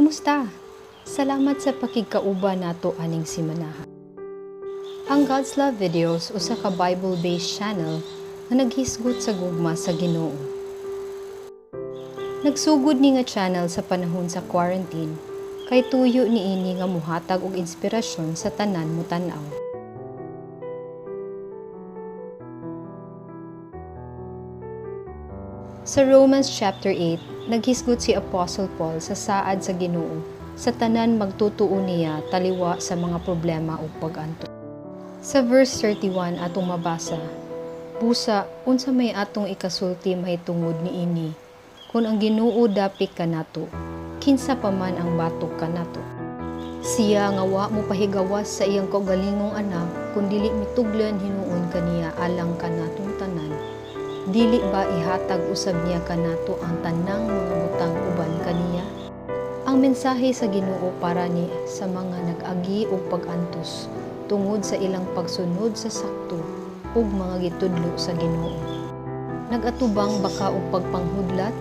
Kamusta? Salamat sa pakigkauban nato aning simanahan. Ang God's Love Videos usa ka Bible-based channel nga naghisgot sa gugma sa Ginoo. Nagsugod ni nga channel sa panahon sa quarantine kay tuyo niini nga muhatag og inspirasyon sa tanan mo tan-aw. Sa Romans chapter 8, naghisgot si Apostle Paul sa saad sa Ginoo sa tanan magtutuo niya taliwa sa mga problema ug pag-antos. Sa verse 31 atong mabasa, busa unsa may atong ikasulti mahitungod niini, kun ang Ginoo dapit kanato, kinsa pa man ang batok kanato. Siya nga wa mo pahigawas sa iyang kaugalingong anak, kun dili mituglan hinuon kaniya alang kanatong tanan. Dili ba ihatag usab niya kanato ang tanang mga butang uban kaniya? Ang mensahe sa Ginoo para ni sa mga nag-agi og pag-antos tungod sa ilang pagsunod sa sakto ug mga gitudlo sa Ginoo. Nag-atubang baka og pagpanghudlat,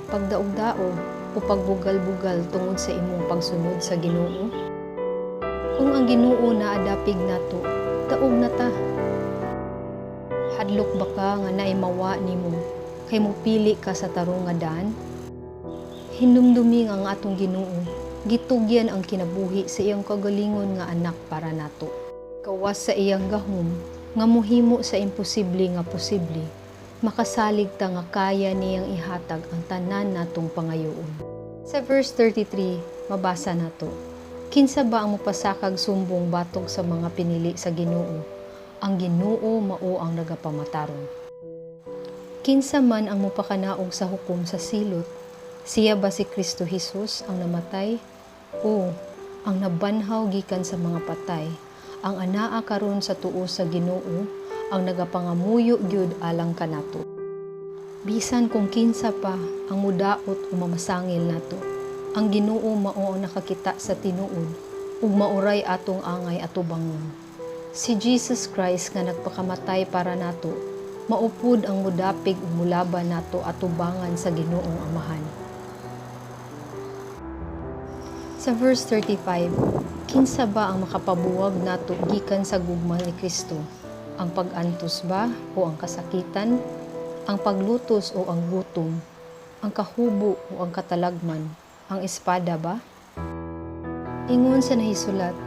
pagdaog-daog o pagbugal-bugal tungod sa imong pagsunod sa Ginoo? Kung ang Ginoo naadapig nato, daog na ta. Hadlok baka nga naimawa nimo kay mopili ka sa tarong nga daan? Hinumdumi nga atong Ginoo, gitugyan ang kinabuhi sa iyang kagalingon nga anak para nato. Gawas sa iyang gahom nga mohimo sa imposible nga posible, makasalig ta nga kaya niyang ihatag ang tanan natong pangayoon. Sa verse 33, mabasa nato, kinsa ba ang mopasakag sumbong batok sa mga pinili sa Ginoo? Ang Ginoo mao ang nagapamataron. Kinsa man ang mopakanaog sa hukom sa silot? Siya ba si Kristo Jesus ang namatay? O ang nabanhaw gikan sa mga patay, ang anaa karon sa tuo sa Ginoo, ang nagapangamuyo gyud alang kanato. Bisan kung kinsa pa ang mudaot o mamasangil nato, ang Ginoo mao ang nakakita sa tinuod ug mauray atong angay atubangon. Si Jesus Christ nga nagpakamatay para nato, maupod ang mudapig ug mulaban nato atubangan sa Ginoong Amahan. Sa verse 35, kinsa ba ang makapabuwag nato gikan sa gugma ni Kristo? Ang pag-antos ba o ang kasakitan? Ang paglutos o ang gutom? Ang kahubo o ang katalagman? Ang espada ba? Ingon sa nahisulat,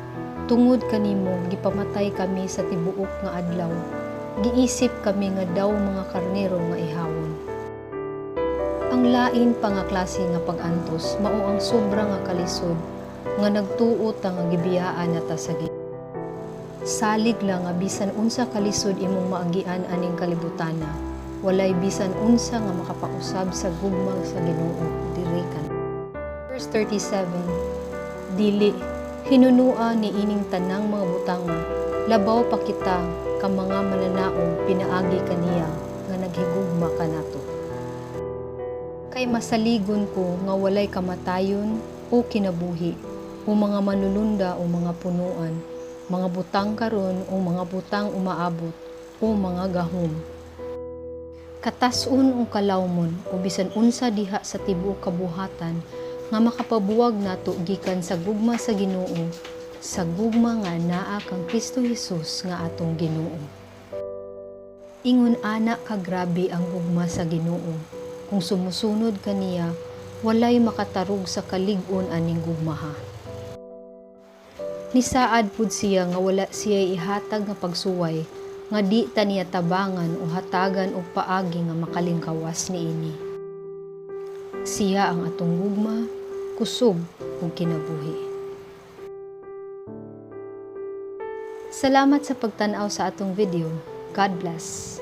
tungod kanimo gipamatay kami sa tibuok nga adlaw. Giisip kami nga daw mga karnero nga ihawon. Ang lain pa nga klase nga pag-antos mao ang sobra nga kalisod nga nagtuo ta nga gibiyaan nata sa Ginoo. Salig lang nga bisan unsa kalisod imong maagian aning kalibutana, walay bisan unsa nga makapausab sa gugma sa Ginoo diri kan. Verse 37, dili hinunua ni ining tanang mga butang, labaw pa kita ka mga mananaog pinaagi kaniya nga naghigugma kanato. Kay masaligon ko nga walay kamatayon o kinabuhi, o mga manulunda o mga punuan, mga butang karon o mga butang umaabot, o mga gahom. Katasun o kalawmon o bisan unsa diha sa tibuok kabuhatan, nga makapabuwag nato gikan sa gugma sa Ginoo, sa gugma nga naa kang Kristo Jesus nga atong Ginoo. Ingon ana ka grabe ang gugma sa Ginoo. Kung sumusunod kaniya, walay makatarog sa kalig-on aning gugmaha. Nisaad pud siya nga wala siya ihatag nga pagsuway, nga di ta niya tabangan o hatagan og paagi nga makalingkawas niini. Siya ang atong gugma, kusog ug kinabuhi. Salamat sa pagtan-aw sa atong video. God bless.